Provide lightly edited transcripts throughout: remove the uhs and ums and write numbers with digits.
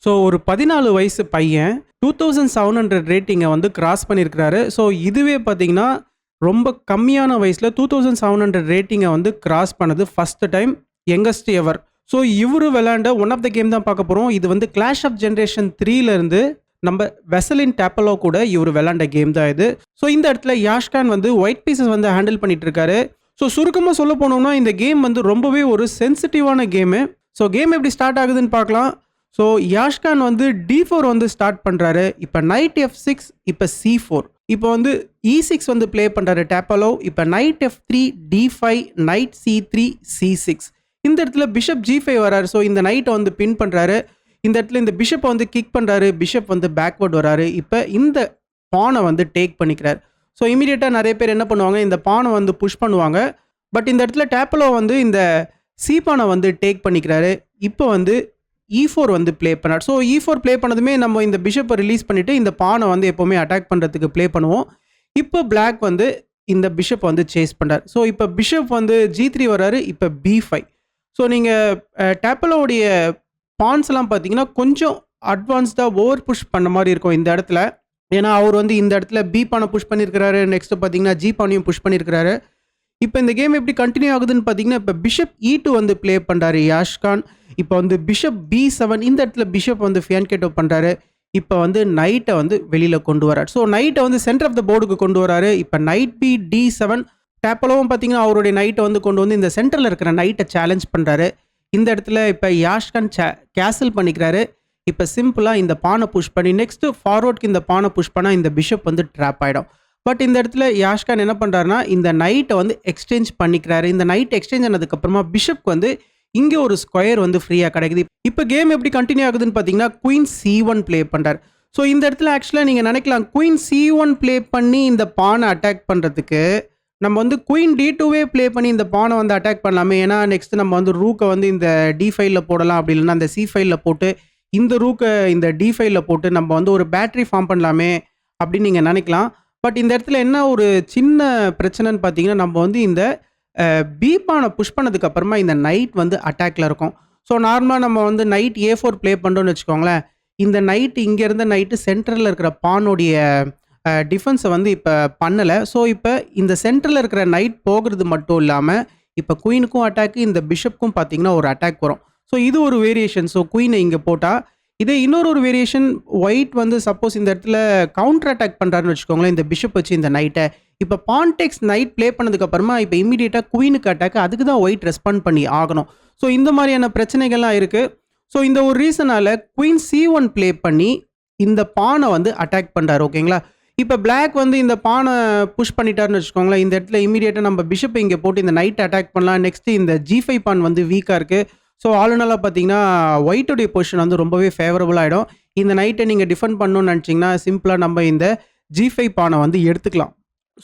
So ஒரு 14 வயசு பையன் 2700 ரேட்டிங்கை வந்து கிராஸ் பண்ணியிருக்கிறாரு. ஸோ இதுவே பார்த்தீங்கன்னா ரொம்ப கம்மியான வயசில் 2700 ரேட்டிங்கை வந்து கிராஸ் பண்ணது ஃபஸ்ட்டு டைம், யங்கஸ்ட் எவர். ஸோ இவர் விளையாண்ட ஒன் ஆஃப் த கேம் தான் பார்க்க போகிறோம். இது வந்து கிளாஷ் ஆஃப் ஜென்ரேஷன் 3லேருந்து நம்ம வெசலின் டேப்பலோ கூட இவர் விளையாண்ட கேம் தான் இது. ஸோ இந்த இடத்துல யாஷ்கான் வந்து ஒயிட் பீசஸ் வந்து ஹேண்டில் பண்ணிட்டு இருக்காரு. ஸோ சுருக்கமாக சொல்ல போனோம்னா இந்த கேம் வந்து ரொம்பவே ஒரு சென்சிட்டிவான கேமு. ஸோ கேம் எப்படி ஸ்டார்ட் ஆகுதுன்னு பார்க்கலாம். ஸோ யாஷ்கான் வந்து D4 வந்து ஸ்டார்ட் பண்ணுறாரு. இப்போ நைட் F6, இப்போ C4. இப்போ வந்து E6 வந்து ப்ளே பண்ணுறாரு டேப்பலோ. இப்போ night F3, D5, night C3, C6. இந்த இடத்துல பிஷப் G5 வராரு. ஸோ இந்த நைட்டை வந்து பின் பண்ணுறாரு. இந்த இடத்துல இந்த பிஷப்பை வந்து கிக் பண்ணுறாரு. பிஷப் வந்து பேக்வர்ட் வராரு. இப்போ இந்த பானை வந்து டேக் பண்ணிக்கிறார். ஸோ இமீடியட்டாக நிறைய பேர் என்ன பண்ணுவாங்க, இந்த பானை வந்து புஷ் பண்ணுவாங்க. பட் இந்த இடத்துல டேப்பலோ வந்து இந்த சி பானை வந்து டேக் பண்ணிக்கிறாரு. இப்போ வந்து E4 வந்து ப்ளே பண்ணார். ஸோ E4 ப்ளே பண்ணதுமே நம்ம இந்த பிஷப்பை ரிலீஸ் பண்ணிவிட்டு இந்த பானை வந்து எப்போவுமே அட்டாக் பண்ணுறதுக்கு ப்ளே பண்ணுவோம். இப்போ பிளாக் வந்து இந்த பிஷப் வந்து சேஸ் பண்ணுறார். ஸோ இப்போ பிஷப் வந்து G3 வராரு. இப்போ B5. ஸோ நீங்கள் டேப்பலோடைய பான்ஸ்லாம் பார்த்தீங்கன்னா கொஞ்சம் அட்வான்ஸ்டாக ஓவர் புஷ் பண்ண மாதிரி இருக்கும் இந்த இடத்துல. ஏன்னா அவர் வந்து இந்த இடத்துல பி பானை புஷ் பண்ணியிருக்கிறாரு. நெக்ஸ்ட்டு பார்த்தீங்கன்னா ஜி பானையும் புஷ் பண்ணியிருக்கிறாரு. இப்போ இந்த கேம் எப்படி கண்டினியூ ஆகுதுன்னு பார்த்தீங்கன்னா இப்போ பிஷப் E2 வந்து ப்ளே பண்ணுறாரு யாஷ்கான். இப்போ வந்து பிஷப் B7, இந்த இடத்துல பிஷப் வந்து ஃபியான்கேட்டோ பண்ணுறாரு. இப்போ வந்து நைட்டை வந்து வெளியில் கொண்டு வரார். ஸோ நைட்டை வந்து சென்டர் ஆஃப் த போர்டுக்கு கொண்டு வராரு. இப்போ நைட் பி D7. டேப்பலோவும் பார்த்தீங்கன்னா அவருடைய நைட்டை வந்து கொண்டு வந்து இந்த சென்டரில் இருக்கிற நைட்டை சேலஞ்ச் பண்ணுறாரு. இந்த இடத்துல இப்போ யாஷ்கான் கேசல் பண்ணிக்கிறாரு. இப்போ சிம்பிளாக இந்த பானை புஷ் பண்ணி நெக்ஸ்ட்டு ஃபார்வர்டுக்கு இந்த பானை புஷ் பண்ணால் இந்த பிஷப் வந்து ட்ராப் ஆகிடும். பட் இந்த இடத்துல யாஷ்கான் என்ன பண்ணுறாருனா இந்த நைட்டை வந்து எக்ஸ்சேஞ்ச் பண்ணிக்கிறாரு. இந்த நைட் எக்ஸ்சேஞ்ச் ஆனதுக்கப்புறமா பிஷப்க்கு வந்து இங்கே ஒரு ஸ்கொயர் வந்து ஃப்ரீயாக கிடைக்குது. இப்போ கேம் எப்படி கண்டினியூ ஆகுதுன்னு பார்த்தீங்கன்னா குயின் C1 ப்ளே பண்ணுறார். ஸோ இந்த இடத்துல ஆக்சுவலாக நீங்கள் நினைக்கலாம் குயின் C1 ப்ளே பண்ணி இந்த பானை அட்டாக் பண்ணுறதுக்கு நம்ம வந்து குயின் D2வே ப்ளே பண்ணி இந்த பானை வந்து அட்டாக் பண்ணலாமே. ஏன்னா நெக்ஸ்ட் நம்ம வந்து ரூக்கை வந்து இந்த D5ல போடலாம். அப்படி இல்லைன்னா அந்த C5ல போட்டு இந்த ரூக்கை இந்த D5ல போட்டு நம்ம வந்து ஒரு பேட்டரி ஃபார்ம் பண்ணலாமே அப்படின்னு நீங்கள் நினைக்கலாம். பட் இந்த இடத்துல என்ன ஒரு சின்ன பிரச்சனைன்னு பார்த்தீங்கன்னா நம்ம வந்து இந்த பி பானை புஷ் பண்ணதுக்கப்புறமா இந்த நைட் வந்து அட்டாக்ல இருக்கும். ஸோ நார்மலாக நம்ம வந்து நைட் A4 ப்ளே பண்ணுறோன்னு வச்சுக்கோங்களேன். இந்த நைட்டு இங்கே இருந்த நைட்டு சென்டரில் இருக்கிற பானுடைய டிஃபென்ஸை வந்து இப்போ பண்ணலை. ஸோ இப்போ இந்த சென்டரில் இருக்கிற நைட் போகிறது மட்டும் இல்லாமல் இப்போ குயினுக்கும் அட்டாக்கு, இந்த பிஷப்புக்கும் பார்த்தீங்கன்னா ஒரு அட்டாக் வரும். ஸோ இது ஒரு வேரியேஷன். ஸோ குயினை இங்கே போட்டால் இதே இன்னொரு ஒரு வேரியேஷன் ஒயிட் வந்து சப்போஸ் இந்த இடத்துல கவுண்டர் அட்டாக் பண்ணுறாருன்னு வச்சுக்கோங்களேன் இந்த பிஷப் வச்சு இந்த நைட்டை. இப்போ பான்டெக்ஸ் நைட் ப்ளே பண்ணதுக்கப்புறமா இப்போ இமீடியட்டாக குயினுக்கு அட்டாக், அதுக்கு தான் ஒயிட் ரெஸ்பாண்ட் பண்ணி ஆகணும். ஸோ இந்த மாதிரியான பிரச்சனைகள்லாம் இருக்குது. ஸோ இந்த ஒரு ரீசனால் குயின் C1 ப்ளே பண்ணி இந்த பானை வந்து அட்டாக் பண்ணுறாரு. ஓகேங்களா. இப்போ பிளாக் வந்து இந்த பானை புஷ் பண்ணிட்டாருன்னு வச்சுக்கோங்களேன். இந்த இடத்துல இமீடியட்டாக நம்ம பிஷப்பை இங்கே போட்டு இந்த நைட் அட்டாக் பண்ணலாம். நெக்ஸ்ட்டு இந்த G5 பான் வந்து வீக்காக இருக்குது. ஸோ ஆளுநராக பார்த்தீங்கன்னா ஒயிட்டுடைய பொசிஷன் வந்து ரொம்பவே ஃபேவரபுள் ஆகிடும். இந்த நைட்டை நீங்கள் டிஃபெண்ட் பண்ணணும்னு நினச்சிங்கன்னா சிம்பிளாக நம்ம இந்த G5 பானை வந்து எடுத்துக்கலாம்.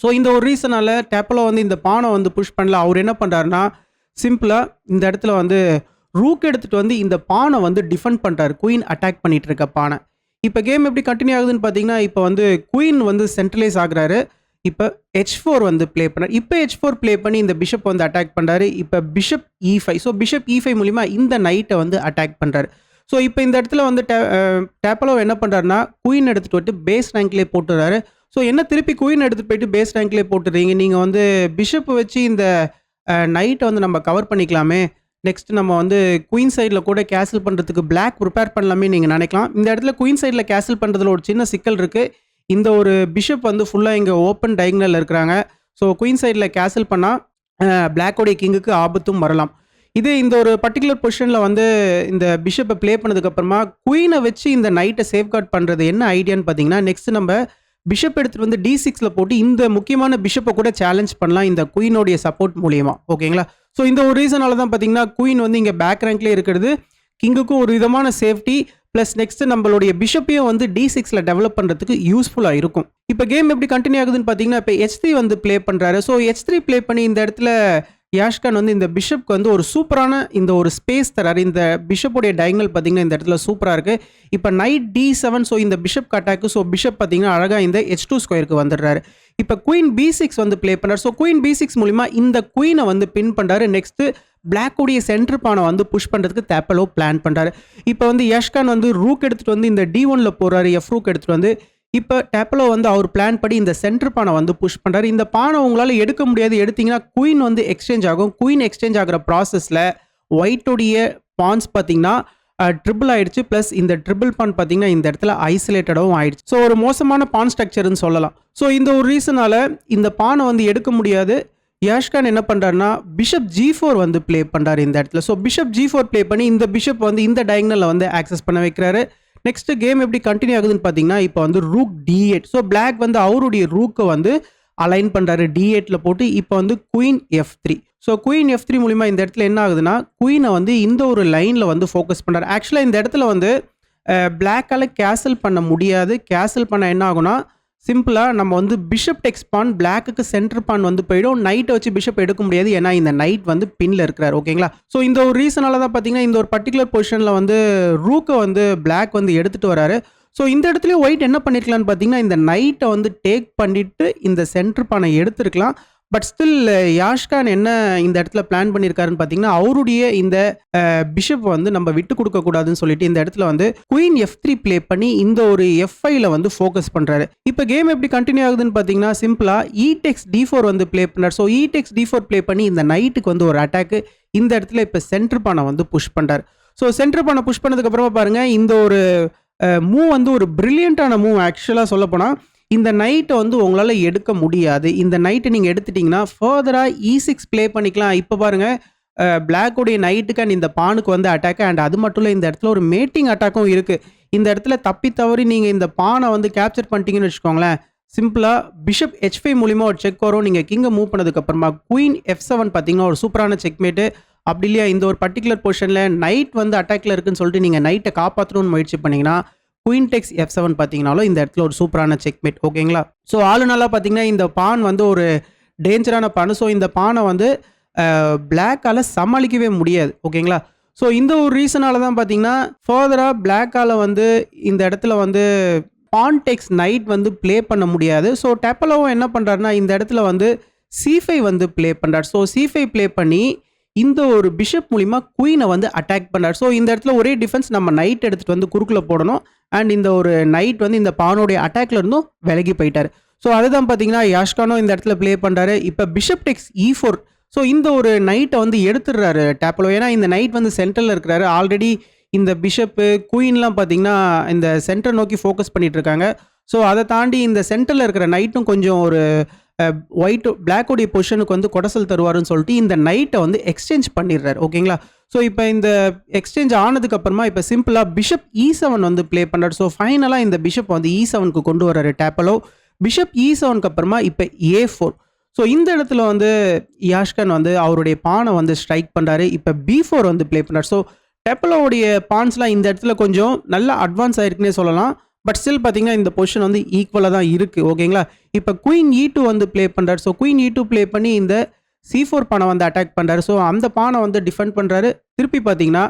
ஸோ இந்த ஒரு ரீசனால் டேப்பலோ வந்து இந்த பானை வந்து புஷ் பண்ணல. அவர் என்ன பண்ணுறாருன்னா சிம்பிளாக இந்த இடத்துல வந்து ரூக் எடுத்துகிட்டு வந்து இந்த பானை வந்து டிஃபெண்ட் பண்ணுறாரு. குயின் அட்டாக் பண்ணிகிட்டு இருக்க பானை. இப்போ கேம் எப்படி கண்டினியூ ஆகுதுன்னு பார்த்தீங்கன்னா இப்போ வந்து குயின் வந்து சென்ட்ரலைஸ் ஆகுறாரு. இப்போ H4 வந்து ப்ளே பண்ணார். இப்போ H4 ப்ளே பண்ணி இந்த பிஷப் வந்து அட்டாக் பண்ணுறாரு. இப்போ bishop E5. So bishop E5 மூலிமா இந்த நைட்டை வந்து அட்டாக் பண்ணுறாரு. ஸோ இப்போ இந்த இடத்துல வந்து டேப்பலோ என்ன பண்ணுறாருன்னா குயின் எடுத்துகிட்டு போய்ட்டு பேஸ் ரேங்க்லேயே போட்டுறாரு. ஸோ என்ன திருப்பி குயின் எடுத்துகிட்டு போயிட்டு பேஸ் ரேங்க்லேயே போட்டுறீங்க, நீங்கள் வந்து பிஷப் வச்சு இந்த நைட்டை வந்து நம்ம கவர் பண்ணிக்கலாமே. நெக்ஸ்ட் நம்ம வந்து குயின் சைடில் கூட கேன்சல் பண்ணுறதுக்கு பிளாக் ப்ரிப்பேர் பண்ணலாமே நீங்கள் நினைக்கலாம். இந்த இடத்துல குயின் சைடில் கேன்சல் பண்ணுறதுல ஒரு சின்ன சிக்கல் இருக்குது. இந்த ஒரு பிஷப் வந்து ஃபுல்லாக இங்கே ஓப்பன் டைகனலில் இருக்கிறாங்க. ஸோ குயின் சைடில் கேன்சல் பண்ணால் பிளாக்கோடைய கிங்குக்கு ஆபத்தும் வரலாம். இதே இந்த ஒரு பர்டிகுலர் பொசிஷனில் வந்து இந்த பிஷப்பை ப்ளே பண்ணதுக்கப்புறமா குயினை வச்சு இந்த நைட்டை சேஃப்கார்ட் பண்ணுறது என்ன ஐடியான்னு பார்த்தீங்கன்னா நெக்ஸ்ட் நம்ம பிஷப் எடுத்துகிட்டு வந்து D6ல போட்டு இந்த முக்கியமான பிஷப்பை கூட சேலஞ்ச் பண்ணலாம் இந்த குயினோடைய சப்போர்ட் மூலியமா. ஓகேங்களா. ஸோ இந்த ஒரு ரீசனால தான் பார்த்தீங்கன்னா குயின் வந்து இங்கே பேக் ரேங்க்லேயே இருக்கிறது கிங்குக்கும் ஒரு விதமான சேஃப்டி. ப்ளஸ் நெக்ஸ்ட் நம்மளுடைய பிஷப்பையும் வந்து D6ல டெவலப் பண்ணுறதுக்கு யூஸ்ஃபுல்லாக இருக்கும். இப்போ கேம் எப்படி கண்டினியூ ஆகுதுன்னு பார்த்தீங்கன்னா இப்போ H3 வந்து ப்ளே பண்ணுறாரு. ஸோ H3 ப்ளே பண்ணி இந்த இடத்துல யாஷ்கான் வந்து இந்த பிஷப்க்கு வந்து ஒரு சூப்பரான இந்த ஒரு ஸ்பேஸ் தராரு. இந்த பிஷப்புடைய டயகனல் பார்த்தீங்கன்னா இந்த இடத்துல சூப்பராக இருக்குது. இப்போ நைட் D7. ஸோ இந்த பிஷப் அட்டாக்கு. ஸோ பிஷப் பார்த்தீங்கன்னா அழகாக இந்த H2 ஸ்கொயருக்கு வந்துடுறாரு. இப்போ குயின் B6 வந்து ப்ளே பண்ணுறாரு. ஸோ குயின் B6 மூலிமா இந்த குயினை வந்து பின் பண்ணுறாரு. நெக்ஸ்ட்டு பிளாக்குடைய சென்டர் பானை வந்து புஷ் பண்ணுறதுக்கு டேப்பலோ பிளான் பண்ணுறாரு. இப்போ வந்து யஷ்கான் வந்து ரூக் எடுத்துகிட்டு வந்து இந்த D1ல போகிறாரு, எஃப் ரூக் எடுத்துகிட்டு வந்து. இப்போ டேப்பலோ வந்து அவர் பிளான் படி இந்த சென்டர் பானை வந்து புஷ் பண்ணுறாரு. இந்த பானை உங்களால் எடுக்க முடியாது, எடுத்தீங்கன்னா குயின் வந்து எக்ஸ்சேஞ்ச் ஆகும். குயின் எக்ஸ்சேஞ்ச் ஆகிற ப்ராசஸில் ஒயிட்டுடைய பான்ஸ் பார்த்தீங்கன்னா ட்ரிபிள் ஆயிடுச்சு. ப்ளஸ் இந்த ட்ரிபிள் பான் பார்த்தீங்கன்னா இந்த இடத்துல ஐசோலேட்டடாகவும் ஆயிடுச்சு. ஸோ ஒரு மோசமான பான் ஸ்ட்ரக்சர்னு சொல்லலாம். ஸோ இந்த ஒரு ரீசனால் இந்த பானை வந்து எடுக்க முடியாது. யாஷ்கான் என்ன பண்ணுறாருன்னா பிஷப் G4 வந்து ப்ளே பண்ணுறாரு இந்த இடத்துல. ஸோ பிஷப் G4 ப்ளே பண்ணி இந்த பிஷப் வந்து இந்த டயகனலில் வந்து ஆக்சஸ் பண்ண வைக்கிறாரு. நெக்ஸ்ட் கேம் எப்படி கண்டினியூ ஆகுதுன்னு பார்த்தீங்கன்னா இப்போ வந்து ரூக் D8. ஸோ பிளாக் வந்து அவருடைய ரூக்கை வந்து அலைன் பண்ணுறாரு D8ல போட்டு. இப்போ வந்து queen F3. So queen F3 மூலிமா இந்த இடத்துல என்ன ஆகுதுன்னா குயினை வந்து இந்த ஒரு லைனில் வந்து ஃபோக்கஸ் பண்ணுறாரு. ஆக்சுவலாக இந்த இடத்துல வந்து பிளாக்கால் கேசல் பண்ண முடியாது. கேசல் பண்ண என்ன ஆகுனா சிம்பிளாக நம்ம வந்து பிஷப் டெக்ஸ் பான் பிளாக்குக்கு சென்டர் பான் வந்து போயிடும். நைட்டை வச்சு பிஷப் எடுக்க முடியாது, ஏன்னா இந்த நைட் வந்து பின்ல இருக்கிறார். ஓகேங்களா? ஸோ இந்த ஒரு ரீசனால தான் பார்த்தீங்கன்னா இந்த ஒரு பர்டிகுலர் பொசிஷனில் வந்து ரூக்கை வந்து பிளாக் வந்து எடுத்துகிட்டு வராரு. ஸோ இந்த இடத்துல ஒயிட் என்ன பண்ணியிருக்கலான்னு பார்த்தீங்கன்னா இந்த நைட்டை வந்து டேக் பண்ணிட்டு இந்த சென்டர் பானை எடுத்துருக்கலாம். பட் ஸ்டில் யாஷ்கான் என்ன இந்த இடத்துல பிளான் பண்ணியிருக்காருன்னு பார்த்தீங்கன்னா அவருடைய இந்த பிஷப் வந்து நம்ம விட்டு கொடுக்கக்கூடாதுன்னு சொல்லிட்டு இந்த இடத்துல வந்து குயின் F3 ப்ளே பண்ணி இந்த ஒரு F5ல வந்து ஃபோக்கஸ் பண்ணுறாரு. இப்போ கேம் எப்படி கண்டினியூ ஆகுதுன்னு பார்த்தீங்கன்னா சிம்பிளாக E-Tex D4 வந்து ப்ளே பண்ணார். ஸோ E-Tex D4 ப்ளே பண்ணி இந்த நைட்டுக்கு வந்து ஒரு அட்டாக்கு இந்த இடத்துல இப்போ சென்டர் பானை வந்து புஷ் பண்ணுறாரு. ஸோ சென்டர் பானை புஷ் பண்ணதுக்கப்புறமா பாருங்கள் இந்த ஒரு மூவ் வந்து ஒரு பிரில்லியண்ட்டான மூவ். ஆக்சுவலாக சொல்லப்போனால் இந்த நைட்டை வந்து உங்களால் எடுக்க முடியாது. இந்த நைட்டை நீங்கள் எடுத்துட்டிங்கன்னா ஃபர்தராக E6 ப்ளே பண்ணிக்கலாம். இப்போ பாருங்கள் பிளாக்குடைய நைட்டுக்கு அண்ட் இந்த பானுக்கு வந்து அட்டாக்கு. அண்ட் அது மட்டும் இல்லை இந்த இடத்துல ஒரு மேட்டிங் அட்டாக்கும் இருக்குது. இந்த இடத்துல தப்பி தவறி நீங்கள் இந்த பானை வந்து கேப்சர் பண்ணிட்டீங்கன்னு வச்சுக்கோங்களேன், சிம்பிளாக பிஷப் H5 மூலிமா ஒரு செக் வரும். நீங்கள் கிங்கை மூவ் பண்ணதுக்கப்புறமா குயின் F7 பார்த்தீங்கன்னா ஒரு சூப்பரான செக்மேட்டு. அப்படி இல்லையா இந்த ஒரு பர்டிகுலர் பொசிஷனில் நைட் வந்து அட்டாக்ல இருக்குன்னு சொல்லிட்டு நீங்கள் நைட்டை காப்பாற்றணும்னு முயற்சி பண்ணிங்கன்னா குயின் டெக்ஸ் F7 பார்த்தீங்கனாலும் இந்த இடத்துல ஒரு சூப்பரான செக்மேட். ஓகேங்களா? ஸோ ஆளு நல்லா பார்த்தீங்கன்னா இந்த பான் வந்து ஒரு டேஞ்சரான பான். ஸோ இந்த பானை வந்து பிளாக்கால் சமாளிக்கவே முடியாது. ஓகேங்களா? ஸோ இந்த ஒரு ரீசனால தான் பார்த்தீங்கன்னா ஃபர்தராக பிளாக்கால் வந்து இந்த இடத்துல வந்து பான் டெக்ஸ் நைட் வந்து ப்ளே பண்ண முடியாது. ஸோ டெப்பலோவும் என்ன பண்ணுறாருன்னா இந்த இடத்துல வந்து C5 வந்து ப்ளே பண்ணுறார். ஸோ C5 ப்ளே பண்ணி இந்த ஒரு பிஷப் மூலிமா குயினை வந்து அட்டாக் பண்ணார். ஸோ இந்த இடத்துல ஒரே டிஃபென்ஸ், நம்ம நைட் எடுத்துகிட்டு வந்து குறுக்கில் போடணும். அண்ட் இந்த ஒரு நைட் வந்து இந்த பானோடைய அட்டாக்ல இருந்தும் விலகி போயிட்டார். ஸோ அதுதான் பார்த்தீங்கன்னா யாஷ்கானும் இந்த இடத்துல ப்ளே பண்ணுறாரு. இப்போ பிஷப் டெக்ஸ் E4. ஸோ இந்த ஒரு நைட்டை வந்து எடுத்துடுறாரு டேப்பலோ. ஏன்னா இந்த நைட் வந்து சென்டரில் இருக்கிறாரு. ஆல்ரெடி இந்த பிஷப்பு குயின்லாம் பார்த்தீங்கன்னா இந்த சென்டர் நோக்கி ஃபோக்கஸ் பண்ணிட்டு இருக்காங்க. ஸோ அதை தாண்டி இந்த சென்டரில் இருக்கிற நைட்டும் கொஞ்சம் ஒரு ஒயிட் பிளாக்குடைய பொசிஷனுக்கு வந்து கொடசல் தருவாருன்னு சொல்லிட்டு இந்த நைட்டை வந்து எக்ஸ்சேஞ்ச் பண்ணிடுறாரு. ஓகேங்களா? ஸோ இப்போ இந்த எக்ஸ்சேஞ்ச் ஆனதுக்கப்புறமா இப்போ சிம்பிளாக பிஷப் E7 வந்து ப்ளே பண்ணுறாரு. ஸோ ஃபைனலாக இந்த பிஷப் வந்து E7க்கு கொண்டு வர்றாரு டேப்பலோ. பிஷப் E7க்கு அப்புறமா இப்போ A4. ஸோ இந்த இடத்துல வந்து யாஷ்கான் வந்து அவருடைய பானை வந்து ஸ்ட்ரைக் பண்ணுறாரு. இப்போ B4 வந்து ப்ளே பண்ணுறாரு. ஸோ டெப்பலோடைய பான்ஸ்லாம் இந்த இடத்துல கொஞ்சம் நல்லா அட்வான்ஸ் ஆயிருக்குன்னே சொல்லலாம். பட் ஸ்டில் பார்த்தீங்கன்னா இந்த பொசிஷன் வந்து ஈக்குவலாக தான் இருக்குது. ஓகேங்களா? இப்போ குயின் E2 வந்து ப்ளே பண்ணுறாரு. ஸோ குயின் E2 ப்ளே பண்ணி இந்த C4 பானை வந்து அட்டாக் பண்ணுறாரு. ஸோ அந்த பானை வந்து டிஃபெண்ட் பண்ணுறாரு. திருப்பி பார்த்தீங்கன்னா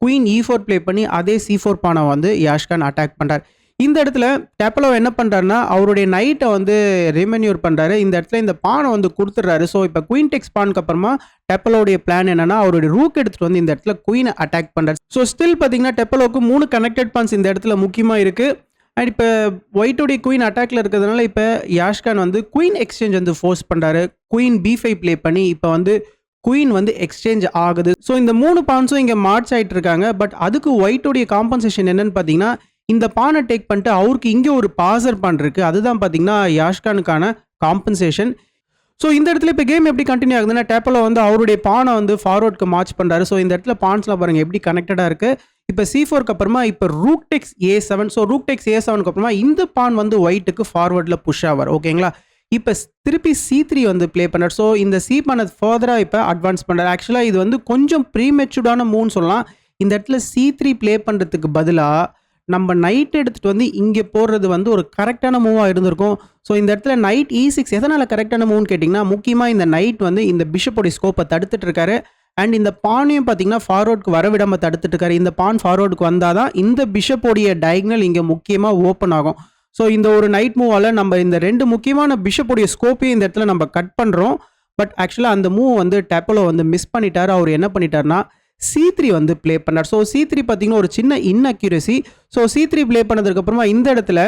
குயின் E4 ப்ளே பண்ணி அதே C4 பானை வந்து யாஷ்கான் அட்டாக் பண்ணுறாரு. இந்த இடத்துல டெப்பலோ என்ன பண்ணுறாருன்னா அவருடைய நைட்டை வந்து ரிமென்யூர் பண்ணுறாரு. இந்த இடத்துல இந்த பானை வந்து கொடுத்துட்றாரு. ஸோ இப்போ குயின் டெக்ஸ் பானுக்கு அப்புறமா டெப்பலோடைய பிளான் என்னன்னா அவருடைய ரூக் எடுத்துகிட்டு வந்து இந்த இடத்துல குயினை அட்டாக் பண்ணுறாரு. ஸோ ஸ்டில் பார்த்தீங்கன்னா டெப்பலோக்கு 3 கனெக்டட் பான்ஸ் இந்த இடத்துல முக்கியமாக இருக்குது. அண்ட் இப்போ ஒயிட்டோடைய குயின் அட்டாக்ல இருக்கிறதுனால இப்போ யாஷ்கான் வந்து குயின் எக்ஸ்சேஞ்ச் வந்து ஃபோர்ஸ் பண்ணுறாரு. குயின் B5 ப்ளே பண்ணி இப்போ வந்து குயின் வந்து எக்ஸ்சேஞ்ச் ஆகுது. ஸோ இந்த 3 பான்ஸும் இங்கே மார்ச் ஆகிட்டு இருக்காங்க. பட் அதுக்கு ஒயிட்டோடைய காம்பன்சேஷன் என்னன்னு பார்த்தீங்கன்னா இந்த பானை டேக் பண்ணிட்டு அவருக்கு இங்கே ஒரு பாசர் பான் இருக்குது. அதுதான் பார்த்தீங்கன்னா யாஷ்கானுக்கான காம்பன்சேஷன். ஸோ இந்த இடத்துல இப்போ கேம் எப்படி கண்டினியூ ஆகுதுன்னா டேப்பலோ வந்து அவருடைய பானை வந்து ஃபார்வர்டுக்கு மார்ச் பண்ணுறாரு. ஸோ இந்த இடத்துல பான்ஸ்லாம் பாருங்கள் எப்படி கனெக்டடாக இருக்குது. இப்போ C4க்கு அப்புறமா இப்போ rook takes A7. So rook takes A7க்கு அப்புறமா இந்த பான் வந்து ஒயிட்டுக்கு ஃபார்வர்டில் புஷ் ஆவார். ஓகேங்களா? இப்போ திருப்பி C3 வந்து ப்ளே பண்ணார். ஸோ இந்த C பானை ஃபர்தராக இப்போ அட்வான்ஸ் பண்ணுறாரு. ஆக்சுவலாக இது வந்து கொஞ்சம் ப்ரீமெச்சூர்டான மூவ்னு சொல்லலாம். இந்த இடத்துல C3 ப்ளே பண்ணுறதுக்கு பதிலாக நம்ம நைட் எடுத்துகிட்டு வந்து இங்கே போடுறது வந்து ஒரு கரெக்டான மூவாக இருந்திருக்கும். ஸோ இந்த இடத்துல நைட் E6 எதனால் கரெக்டான மூவ்னு கேட்டிங்கன்னா முக்கியமாக இந்த நைட் வந்து இந்த பிஷப்போடைய ஸ்கோப்பை தடுத்துட்டு இருக்காரு. அண்ட் இந்த பானையும் பார்த்தீங்கன்னா ஃபார்வர்டுக்கு வரவிடாமல் தடுத்துட்டு இருக்காரு. இந்த பான் ஃபார்வர்டுக்கு வந்தால் தான் இந்த பிஷப்போடைய டயகனல் இங்கே முக்கியமாக ஓப்பன் ஆகும். ஸோ இந்த ஒரு நைட் மூவால் நம்ம இந்த 2 முக்கியமான பிஷப்போடைய ஸ்கோப்பையும் இந்த இடத்துல நம்ம கட் பண்ணுறோம். பட் ஆக்சுவலாக அந்த மூவ் வந்து டெப்பலோ வந்து மிஸ் பண்ணிட்டார். அவர் என்ன பண்ணிட்டாருன்னா C3 வந்து ப்ளே பண்ணார். ஸோ C3 பார்த்தீங்கன்னா ஒரு சின்ன இன்அக்யூரசி. ஸோ C3 ப்ளே பண்ணதுக்கப்புறமா இந்த இடத்துல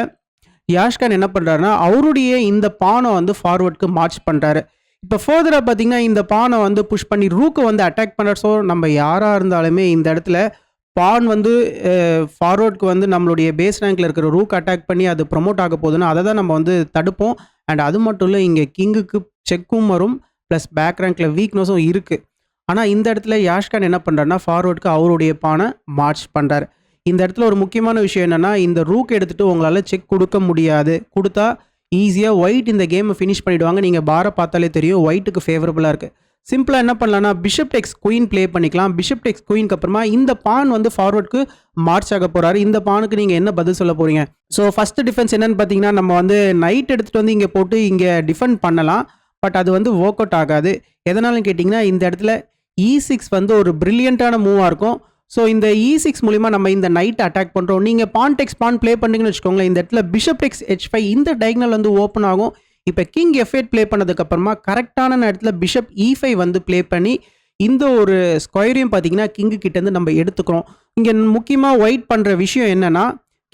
யாஷ் கான் என்ன பண்ணுறாருன்னா அவருடைய இந்த பானை வந்து ஃபார்வர்டுக்கு மார்ச் பண்ணுறாரு. இப்போ ஃபர்தராக பார்த்தீங்கன்னா இந்த பானை வந்து புஷ் பண்ணி ரூக்கை வந்து அட்டாக் பண்ணுறாரு. ஸோ நம்ம யாராக இருந்தாலுமே இந்த இடத்துல பான் வந்து ஃபார்வர்டுக்கு வந்து நம்மளுடைய பேஸ் ரேங்கில் இருக்கிற ரூக் அட்டாக் பண்ணி அது ப்ரொமோட் ஆக போகுதுன்னா அதை தான் நம்ம வந்து தடுப்போம். அண்ட் அது மட்டும் இல்லை இங்கே கிங்குக்கு செக்கும் வரும், ப்ளஸ் பேக் ரேங்கில் வீக்னஸும் இருக்குது. ஆனால் இந்த இடத்துல யாஷ் கான் என்ன பண்ணுறாருன்னா ஃபார்வர்டுக்கு அவருடைய பானை மார்ச் பண்ணுறாரு. இந்த இடத்துல ஒரு முக்கியமான விஷயம் என்னென்னா இந்த ரூக் எடுத்துகிட்டு உங்களால் செக் கொடுக்க முடியாது. கொடுத்தா ஈஸியாக ஒயிட் இந்த கேமை ஃபினிஷ் பண்ணிவிடுவாங்க. நீங்கள் பாரை பார்த்தாலே தெரியும் ஒயிட்டுக்கு ஃபேவரபுளாக இருக்குது. சிம்பிளாக என்ன பண்ணலாம்னா பிஷப் டெக்ஸ் குயின் ப்ளே பண்ணிக்கலாம். பிஷப் டெக்ஸ் குயின்க்கு அப்புறமா இந்த பான் வந்து ஃபார்வர்டுக்கு மார்ச் ஆக போகிறாரு. இந்த பானுக்கு நீங்கள் என்ன பதில் சொல்ல போகிறீங்க? ஸோ ஃபஸ்ட்டு டிஃபென்ஸ் என்னென்னு பார்த்தீங்கன்னா நம்ம வந்து நைட் எடுத்துகிட்டு வந்து இங்கே போட்டு இங்கே டிஃபெண்ட் பண்ணலாம். பட் அது வந்து ஒர்க் அவுட் ஆகாது. எதனாலும் கேட்டிங்கன்னா இந்த இடத்துல E6 வந்து ஒரு பிரில்லியண்ட்டான மூவாக இருக்கும். ஸோ இந்த E6 மூலிமா நம்ம இந்த நைட் அட்டாக் பண்ணுறோம். நீங்கள் பான் டெக்ஸ் பான் ப்ளே பண்ணிங்கன்னு வச்சுக்கோங்களேன். இந்த இடத்துல பிஷப் டெக்ஸ் H5 இந்த டைகனல் வந்து ஓப்பன் ஆகும். இப்போ கிங் F8 ப்ளே பண்ணதுக்கப்புறமா கரெக்டான நேரத்தில் பிஷப் E5 வந்து ப்ளே பண்ணி இந்த ஒரு ஸ்கொயரையும் பார்த்தீங்கன்னா கிங்கு கிட்டேருந்து நம்ம எடுத்துக்கிறோம். இங்கே முக்கியமாக ஒயிட் பண்ணுற விஷயம் என்னென்னா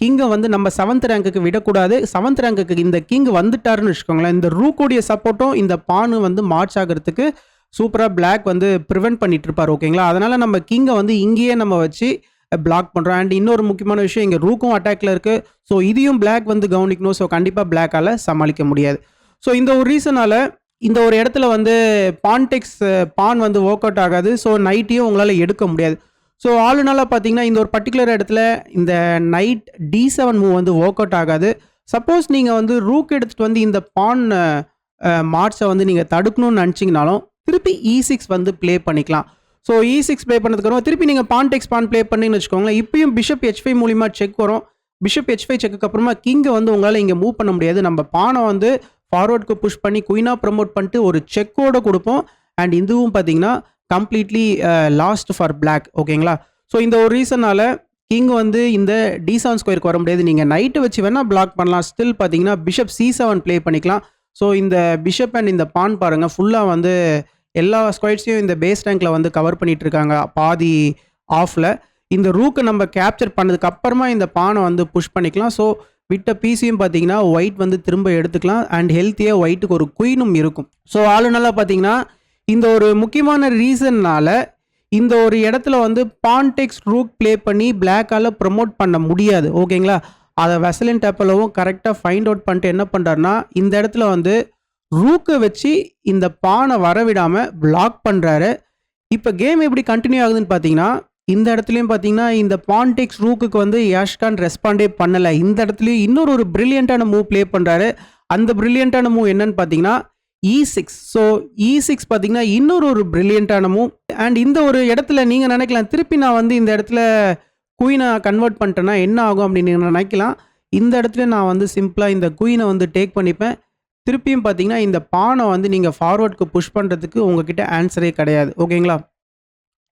கிங்கை வந்து நம்ம 7th ரேங்க்குக்கு விடக்கூடாது. 7th ரேங்க்குக்கு இந்த கிங் வந்துட்டாருன்னு வச்சுக்கோங்களேன். இந்த ரூக்கோடைய சப்போர்ட்டும் இந்த பானு வந்து மார்ச் ஆகிறதுக்கு சூப்பராக பிளாக் வந்து ப்ரிவென்ட் பண்ணிட்டு இருப்பார். ஓகேங்களா? அதனால் நம்ம கிங்கை வந்து இங்கேயே நம்ம வச்சு பிளாக் பண்ணுறோம். அண்ட் இன்னொரு முக்கியமான விஷயம் இங்கே ரூக்கும் அட்டாக்ல இருக்குது. ஸோ இதையும் பிளாக் வந்து கவனிக்கணும். ஸோ கண்டிப்பாக பிளாக்கால் சமாளிக்க முடியாது. ஸோ இந்த ஒரு ரீசனால் இந்த ஒரு இடத்துல வந்து பான்டெக்ஸ் பான் வந்து ஒர்க் அவுட் ஆகாது. ஸோ நைட்டையும் உங்களால் எடுக்க முடியாது. ஸோ ஆளுனால பார்த்தீங்கன்னா இந்த ஒரு பர்டிகுலர் இடத்துல இந்த நைட் D7 மூவ் வந்து ஒர்க் அவுட் ஆகாது. சப்போஸ் நீங்கள் வந்து ரூக் எடுத்துகிட்டு வந்து இந்த பான் மார்ச்சை வந்து நீங்கள் தடுக்கணும்னு நினச்சிங்கனாலும் திருப்பி E6 வந்து ப்ளே பண்ணிக்கலாம். ஸோ E6 ப்ளே பண்ணதுக்கப்புறம் திருப்பி நீங்கள் பான்டெக்ஸ் பான் ப்ளே பண்ணிங்கன்னு வச்சுக்கோங்களேன். இப்பயும் பிஷப் H5 மூலிமா செக் வரும். பிஷப் H5 செக்கு அப்புறமா கிங்கை வந்து உங்களால் இங்கே மூவ் பண்ண முடியாது. நம்ம பானை வந்து ஃபார்வர்டுக்கு புஷ் பண்ணி குயினாக ப்ரமோட் பண்ணிட்டு ஒரு செக்கோடு கொடுப்போம். அண்ட் இதுவும் பார்த்தீங்கன்னா கம்ப்ளீட்லி லாஸ்ட் ஃபார் பிளாக். ஓகேங்களா? ஸோ இந்த ஒரு ரீசனால் கிங் வந்து இந்த D7 ஸ்கொயருக்கு வர முடியாது. நீங்கள் நைட்டு வச்சு வேணால் பிளாக் பண்ணலாம். ஸ்டில் பார்த்தீங்கன்னா பிஷப் C7 ப்ளே பண்ணிக்கலாம். ஸோ இந்த பிஷப் அண்ட் இந்த பான் பாருங்கள் ஃபுல்லாக வந்து எல்லா ஸ்கொயர்ஸையும் இந்த பேஸ் ரேங்கில் வந்து கவர் பண்ணிகிட்டு இருக்காங்க பாதி ஆஃபில். இந்த ரூக்கை நம்ம கேப்சர் பண்ணதுக்கு அப்புறமா இந்த பானை வந்து புஷ் பண்ணிக்கலாம். ஸோ விட்ட பீஸையும் பார்த்தீங்கன்னா ஒயிட் வந்து திரும்ப எடுத்துக்கலாம். அண்ட் ஹெல்த்தியாக ஒயிட்டுக்கு ஒரு குயினும் இருக்கும். ஸோ ஆளுநராக பார்த்தீங்கன்னா இந்த ஒரு முக்கியமான ரீசன்னால் இந்த ஒரு இடத்துல வந்து பான்டெக்ஸ் ரூக் ப்ளே பண்ணி பிளாக்கால் ப்ரமோட் பண்ண முடியாது. ஓகேங்களா? அதை வெசலின் டெப்பலோவும் கரெக்டாக ஃபைண்ட் அவுட் பண்ணிட்டு என்ன பண்ணுறாருன்னா இந்த இடத்துல வந்து ரூக்கை வச்சு இந்த பானை வரவிடாமல் பிளாக் பண்ணுறாரு. இப்போ கேம் எப்படி கண்டினியூ ஆகுதுன்னு பார்த்தீங்கன்னா இந்த இடத்துலையும் பார்த்தீங்கன்னா இந்த பான்டெக்ஸ் ரூக்குக்கு வந்து யாஷ் கான் ரெஸ்பாண்டே பண்ணலை. இந்த இடத்துலையும் இன்னொரு ஒரு பிரில்லியண்ட்டான மூவ் ப்ளே பண்ணுறாரு. அந்த பிரில்லியண்ட்டான மூவ் என்னன்னு பார்த்தீங்கன்னா E6. ஸோ E6 பார்த்தீங்கன்னா இன்னொரு ஒரு பிரில்லியண்ட்டான மூவ். அண்ட் இந்த ஒரு இடத்துல நீங்கள் நினைக்கலாம் திருப்பி நான் வந்து இந்த இடத்துல குயினை கன்வெர்ட் பண்ணிட்டேன்னா என்ன ஆகும் அப்படின்னு நீங்கள் நினைக்கலாம். இந்த இடத்துல நான் வந்து சிம்பிளாக இந்த குயினை வந்து டேக் பண்ணிப்பேன். திருப்பியும் பார்த்தீங்கன்னா இந்த பானை வந்து நீங்கள் ஃபார்வர்டுக்கு புஷ் பண்ணுறதுக்கு உங்ககிட்ட ஆன்சரே கிடையாது. ஓகேங்களா?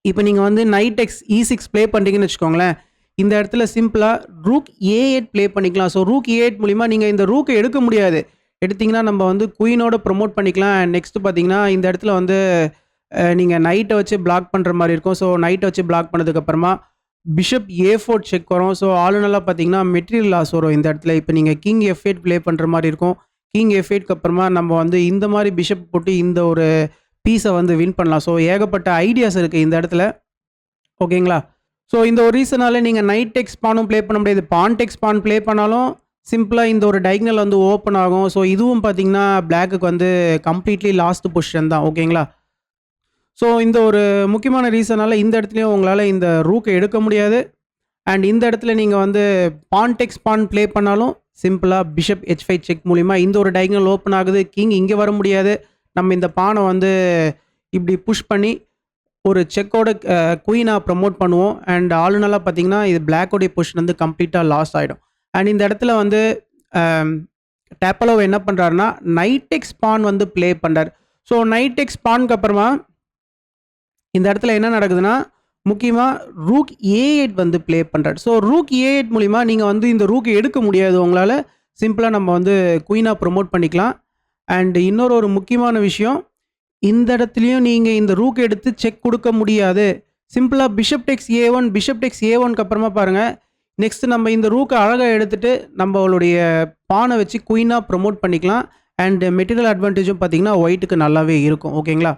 இப்போ நீங்கள் வந்து நைட் எக்ஸ் E6 ப்ளே பண்ணுறீங்கன்னு வச்சுக்கோங்களேன். இந்த இடத்துல சிம்பிளாக ரூக் A8 ப்ளே பண்ணிக்கலாம். ஸோ ரூக் A8 மூலிமா நீங்கள் இந்த ரூக்கை எடுக்க முடியாது. எடுத்திங்கன்னா நம்ம வந்து குயினோட ப்ரொமோட் பண்ணிக்கலாம். அண்ட் நெக்ஸ்ட்டு பார்த்தீங்கன்னா இந்த இடத்துல வந்து நீங்கள் நைட்டை வச்சு பிளாக் பண்ணுற மாதிரி இருக்கும். ஸோ நைட்டை வச்சு பிளாக் பண்ணதுக்கப்புறமா பிஷப் A4 செக் வரும். ஸோ ஆளுநராக பார்த்தீங்கன்னா மெட்டீரியல் லாஸ் வரும் இந்த இடத்துல. இப்போ நீங்கள் கிங் F8 ப்ளே பண்ணுற மாதிரி இருக்கும். கிங் F8க்கு அப்புறமா நம்ம வந்து இந்த மாதிரி பிஷப் போட்டு இந்த ஒரு பீஸை வந்து வின் பண்ணலாம். ஸோ ஏகப்பட்ட ஐடியாஸ் இருக்குது இந்த இடத்துல. ஓகேங்களா? ஸோ இந்த ஒரு ரீசனால் நீங்கள் நைட் டெக்ஸ் பானும் ப்ளே பண்ண முடியாது. பான் டெக்ஸ் பான் ப்ளே பண்ணாலும் சிம்பிளாக இந்த ஒரு டைகனல் வந்து ஓப்பன் ஆகும். ஸோ இதுவும் பார்த்தீங்கன்னா பிளாக்குக்கு வந்து கம்ப்ளீட்லி லாஸ்ட் பொசிஷன் தான். ஓகேங்களா? ஸோ இந்த ஒரு முக்கியமான ரீசனால் இந்த இடத்துலையும் உங்களால் இந்த ரூக்கை எடுக்க முடியாது. அண்ட் இந்த இடத்துல நீங்கள் வந்து பான் டெக்ஸ் பான் ப்ளே பண்ணாலும் சிம்பிளாக பிஷப் H5 செக் மூலிமா இந்த ஒரு டைகனல் ஓப்பன் ஆகுது. கிங் இங்கே வர முடியாது. நம்ம இந்த பானை வந்து இப்படி புஷ் பண்ணி ஒரு செக்கோட குயினாக ப்ரமோட் பண்ணுவோம். அண்ட் ஆளுநராக பார்த்தீங்கன்னா இது பிளாக்கோடைய பொசிஷன் வந்து கம்ப்ளீட்டாக லாஸ் ஆகிடும். அண்ட் இந்த இடத்துல வந்து டேப்பலோ என்ன பண்ணுறாருன்னா நைட் எக்ஸ் பான் வந்து ப்ளே பண்ணுறார். ஸோ நைட் எக்ஸ் பானுக்கு அப்புறமா இந்த இடத்துல என்ன நடக்குதுன்னா முக்கியமாக ரூக் A8 வந்து ப்ளே பண்ணுறாரு. ஸோ ரூக் A8 மூலிமா நீங்கள் வந்து இந்த ரூக்கை எடுக்க முடியாது. உங்களால் சிம்பிளாக நம்ம வந்து குயினாக ப்ரொமோட் பண்ணிக்கலாம். அண்ட் இன்னொரு ஒரு முக்கியமான விஷயம் இந்த இடத்துலையும் நீங்கள் இந்த ரூக் எடுத்து செக் கொடுக்க முடியாது. சிம்பிளாக பிஷப் டெக்ஸ் A1 பிஷப் டெக்ஸ் A1க்கு அப்புறமா பாருங்கள், நெக்ஸ்ட் நம்ம இந்த ரூக்கை அழகாக எடுத்துகிட்டு நம்மளுடைய பானை வச்சு குயினாக ப்ரொமோட் பண்ணிக்கலாம். அண்ட் மெட்டீரியல் அட்வான்டேஜும் பார்த்தீங்கன்னா ஒயிட்டுக்கு நல்லாவே இருக்கும். ஓகேங்களா?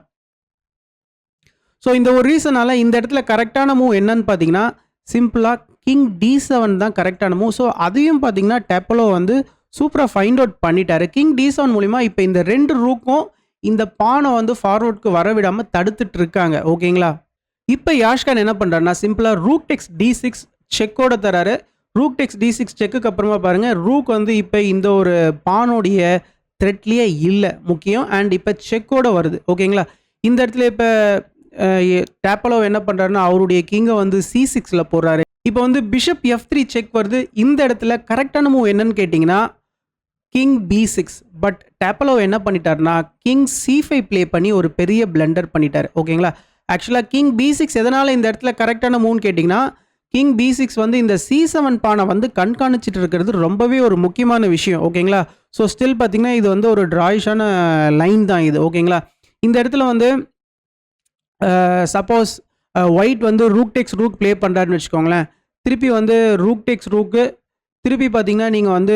ஸோ இந்த ஒரு ரீசனால் இந்த இடத்துல கரெக்டான மூவ் என்னன்னு பார்த்தீங்கன்னா சிம்பிளாக கிங் D7 தான் கரெக்டான மூவ். ஸோ அதையும் பார்த்தீங்கன்னா டெப்பலோ வந்து சூப்பராக ஃபைண்ட் அவுட் பண்ணிட்டாரு. கிங் D7 மூலிமா இப்போ இந்த 2 ரூக்கும் இந்த பானை வந்து ஃபார்வர்டுக்கு வர விடாமல் தடுத்துட்டு இருக்காங்க. ஓகேங்களா? இப்போ யாஷ்கான் என்ன பண்ணுறாருன்னா சிம்பிளாக ரூக் டெக்ஸ் D6 செக்கோட தராரு. ரூக் டெக்ஸ் D6 செக்குக்கு அப்புறமா பாருங்கள், ரூக் வந்து இப்போ இந்த ஒரு பானோடைய த்ரெட்லேயே இல்லை முக்கியம். அண்ட் இப்போ செக்கோட வருது. ஓகேங்களா? இந்த இடத்துல இப்போ டேப்பலோ என்ன பண்ணுறாருன்னா அவருடைய கிங்கை வந்து C6ல போடுறாரு. இப்போ வந்து பிஷப் F3 செக் வருது. இந்த இடத்துல கரெக்டான மூவ் என்னன்னு கேட்டிங்கன்னா கிங் B6. பட் டேப்பலோ என்ன பண்ணிட்டாருன்னா கிங் C5 ப்ளே பண்ணி ஒரு பெரிய பிளண்டர் பண்ணிட்டார். ஓகேங்களா? ஆக்சுவலாக கிங் B6 எதனால் இந்த இடத்துல கரெக்டான மூவ்னு கேட்டிங்கன்னா கிங் B6 வந்து இந்த C7 பானை வந்து கண்காணிச்சிட்டு இருக்கிறது ரொம்பவே ஒரு முக்கியமான விஷயம். ஓகேங்களா? ஸோ ஸ்டில் பார்த்தீங்கன்னா இது வந்து ஒரு ட்ராயிஷான லைன் தான் இது. ஓகேங்களா? இந்த இடத்துல வந்து சப்போஸ் ஒயிட் வந்து ரூக் டெக்ஸ் ரூக் ப்ளே பண்ணுறாருன்னு வச்சுக்கோங்களேன், திருப்பி வந்து ரூக் டெக்ஸ் ரூக்கு திருப்பி பார்த்தீங்கன்னா நீங்கள் வந்து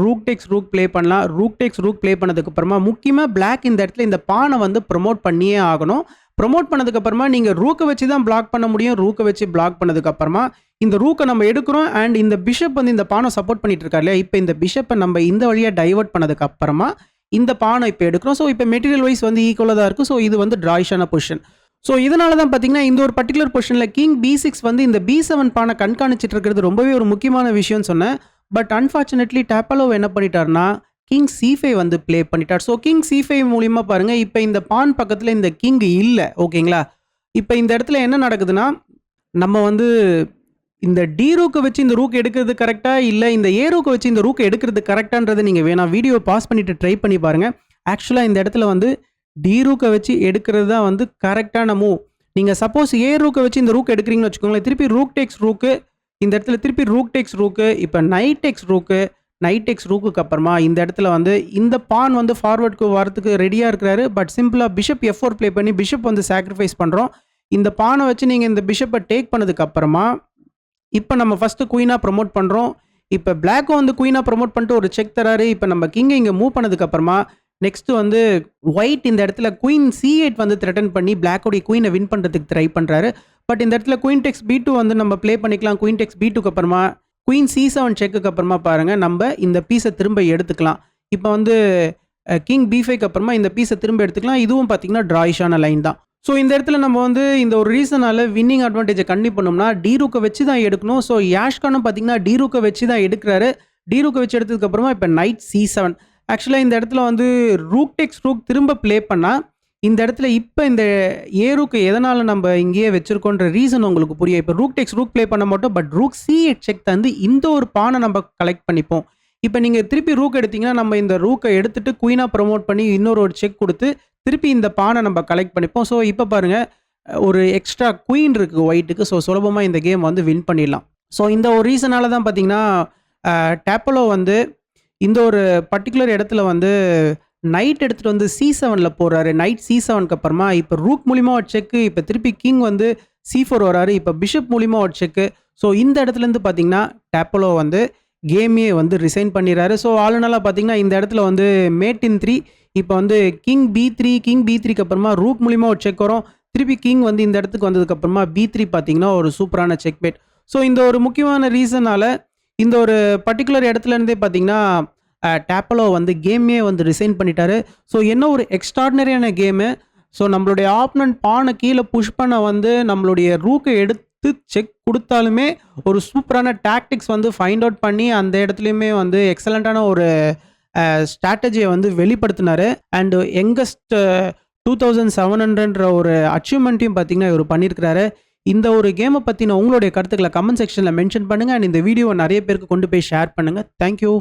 ரூக் டெக்ஸ் ரூக் ப்ளே பண்ணலாம். ரூக் டெக்ஸ் ரூக் ப்ளே பண்ணதுக்கப்புறமா முக்கியமாக பிளாக் இந்த இடத்துல இந்த பானை வந்து ப்ரொமோட் பண்ணியே ஆகணும். ப்ரொமோட் பண்ணதுக்கப்புறமா நீங்கள் ரூக்கை வச்சு தான் பிளாக் பண்ண முடியும். ரூக்கை வச்சு பிளாக் பண்ணதுக்கப்புறமா இந்த ரூக்கை நம்ம எடுக்கிறோம். அண்ட் இந்த பிஷப் வந்து இந்த பானை சப்போர்ட் பண்ணிட்டு இருக்காரு இல்லையா, இப்போ இந்த பிஷப்பை நம்ம இந்த வழியாக டைவர்ட் பண்ணதுக்கப்புறமா இந்த பானை இப்போ எடுக்கிறோம். ஸோ இப்போ மெட்டீரியல் வைஸ் வந்து ஈக்குவலாக தான் இருக்குது. ஸோ இது வந்து ட்ராயிஷான பொசிஷன். ஸோ இதனால தான் பார்த்தீங்கன்னா இந்த ஒரு பர்டிகுலர் பொசிஷனில் கிங் B6 வந்து இந்த B7 பானை கண்காணிச்சிட்டு இருக்கிறது ரொம்பவே ஒரு முக்கியமான விஷயம்னு சொன்னேன். பட் அன்ஃபார்ச்சுனேட்லி டேப்பலோ என்ன பண்ணிட்டாருன்னா கிங் C5 வந்து ப்ளே பண்ணிட்டார். ஸோ கிங் C5 மூலிமா பாருங்கள் இப்போ இந்த பான் பக்கத்தில் இந்த கிங் இல்லை. ஓகேங்களா? இப்போ இந்த இடத்துல என்ன நடக்குதுன்னா நம்ம வந்து இந்த D ரூக்கை வச்சு இந்த ரூக் எடுக்கிறது கரெக்டாக இல்லை இந்த A ரூக்கை வச்சு இந்த ரூக்கை எடுக்கிறது கரெக்டான்றது நீங்கள் வேணாம் வீடியோ பாஸ் பண்ணிவிட்டு ட்ரை பண்ணி பாருங்கள். ஆக்சுவலாக இந்த இடத்துல வந்து D ரூக்கை வச்சு எடுக்கிறது தான் வந்து கரெக்டான மூவ். நீங்கள் சப்போஸ் A ரூக்கை வச்சு இந்த ரூக் எடுக்கிறீங்கன்னு வச்சுக்கோங்களேன், திருப்பி ரூக் டெக்ஸ் ரூக்கு இந்த இடத்துல திருப்பி ரூக் டெக்ஸ் ரூக்கு இப்போ knight takes rook knight takes ரூக்குக்கு அப்புறமா இந்த இடத்துல வந்து இந்த பான் வந்து ஃபார்வர்டுக்கு வரதுக்கு ரெடியாக இருக்கிறாரு. பட் சிம்பிளாக பிஷப் F4 ப்ளே பண்ணி பிஷப் வந்து சாக்ரிஃபைஸ் பண்ணுறோம். இந்த பானை வச்சு நீங்கள் இந்த பிஷப்பை டேக் பண்ணதுக்கு அப்புறமா இப்போ நம்ம ஃபஸ்ட்டு குயினாக ப்ரொமோட் பண்ணுறோம். இப்போ பிளாக்கும் வந்து குயினாக ப்ரொமோட் பண்ணிட்டு ஒரு செக் தராரு. இப்போ நம்ம கிங்கை இங்கே மூவ் பண்ணதுக்கப்புறமா நெக்ஸ்ட் வந்து ஒயிட் இந்த இடத்துல குயின் C8 வந்து த்ரெட்டன் பண்ணி பிளாக்கோடைய குயினை வின் பண்ணுறதுக்கு ட்ரை பண்ணுறாரு. பட் இந்த இடத்துல குயின் டெக்ஸ் B2 வந்து நம்ம ப்ளே பண்ணிக்கலாம். குயின் டெக்ஸ் B2க்கு அப்புறமா குயின் C7 செக்குக்கு அப்புறமா பாருங்கள் நம்ம இந்த பீஸை திரும்ப எடுத்துக்கலாம். இப்போ வந்து கிங் B5க்கு அப்புறமா இந்த பீஸை திரும்ப எடுத்துக்கலாம். இதுவும் பார்த்தீங்கன்னா ட்ராயிஷான லைன் தான். ஸோ இந்த இடத்துல நம்ம வந்து இந்த ஒரு ரீசனால் வின்னிங் அட்வான்டேஜை கண்டிப்பாக பண்ணோம்னா D ரூக்கை வச்சு தான் எடுக்கணும். ஸோ யாஷ்கானும் பார்த்தீங்கன்னா D ரூக்கை வச்சு தான் எடுக்கிறாரு. D ரூக்கை வச்சு எடுத்ததுக்கப்புறமா இப்போ நைட் C7. ஆக்சுவலாக இந்த இடத்துல வந்து ரூக் டெக்ஸ் ரூக் திரும்ப ப்ளே பண்ணால் இந்த இடத்துல இப்போ இந்த A ரூக்கு எதனால் நம்ம இங்கேயே வச்சுருக்கோன்ற ரீசன் உங்களுக்கு புரியும். இப்போ ரூக் டெக்ஸ் ரூக் ப்ளே பண்ண மாட்டோம். பட் ரூக் C8 செக் தந்து இந்த ஒரு பானை நம்ம கலெக்ட் பண்ணிப்போம். இப்போ நீங்கள் திருப்பி ரூக் எடுத்திங்கன்னா நம்ம இந்த ரூக்கை எடுத்துகிட்டு குயினாக ப்ரொமோட் பண்ணி இன்னொரு ஒரு செக் கொடுத்து திருப்பி இந்த பானை நம்ம கலெக்ட் பண்ணிப்போம். ஸோ இப்போ பாருங்கள் ஒரு எக்ஸ்ட்ரா குயின் இருக்குது ஒயிட்டுக்கு. ஸோ சுலபமாக இந்த கேம் வந்து வின் பண்ணிடலாம். ஸோ இந்த ஒரு ரீசனால் தான் பார்த்தீங்கன்னா டேப்பலோ வந்து இந்த ஒரு பர்டிகுலர் இடத்துல வந்து நைட் எடுத்துகிட்டு வந்து C7ல போடுறாரு. நைட் C7க்கு அப்புறமா இப்போ ரூக் மூலிமா ஒரு செக்கு. இப்போ திருப்பி கிங் வந்து C4 வராரு. இப்போ பிஷப் மூலிமா ஒரு செக்கு. ஸோ இந்த இடத்துலேருந்து பார்த்தீங்கன்னா டேப்பலோ வந்து கேமையே வந்து ரிசைன் பண்ணிடுறாரு. ஸோ ஆளுநராக பார்த்தீங்கன்னா இந்த இடத்துல வந்து மேட் இன் 3. இப்போ வந்து கிங் B3க்கு அப்புறமா ரூக் மூலிமா ஒரு செக் வரும். திருப்பி கிங் வந்து இந்த இடத்துக்கு வந்ததுக்கப்புறமா B3 பார்த்தீங்கன்னா ஒரு சூப்பரான செக் மேட். ஸோ இந்த ஒரு முக்கியமான ரீசனால் இந்த ஒரு பர்டிகுலர் இடத்துலேருந்தே பார்த்தீங்கன்னா டேப்பலோ வந்து கேமே வந்து ரிசைன் பண்ணிட்டாரு. ஸோ என்ன ஒரு எக்ஸ்ட்ராடினரியான கேமு. ஸோ நம்மளுடைய ஆப்னன்ட் பானை கீழே புஷ் பண்ண வந்து நம்மளுடைய ரூக்கை எடுத்து செக் கொடுத்தாலுமே ஒரு சூப்பரான டாக்டிக்ஸ் வந்து ஃபைண்ட் அவுட் பண்ணி அந்த இடத்துலையுமே வந்து எக்ஸலண்ட்டான ஒரு ஸ்ட்ராட்டஜியை வந்து வெளிப்படுத்தினார். அண்டு யங்கஸ்ட் 2700ன்ற ஒரு அச்சீவ்மெண்ட்டையும் பார்த்தீங்கன்னா இவர் பண்ணியிருக்கிறாரு. இந்த ஒரு கேமை பற்றின உங்களுடைய கருத்துக்களை கமெண்ட் செக்ஷனில் மென்ஷன் பண்ணுங்கள். அண்ட் இந்த வீடியோவை நிறைய பேருக்கு கொண்டு போய் ஷேர் பண்ணுங்கள். தேங்க்யூ.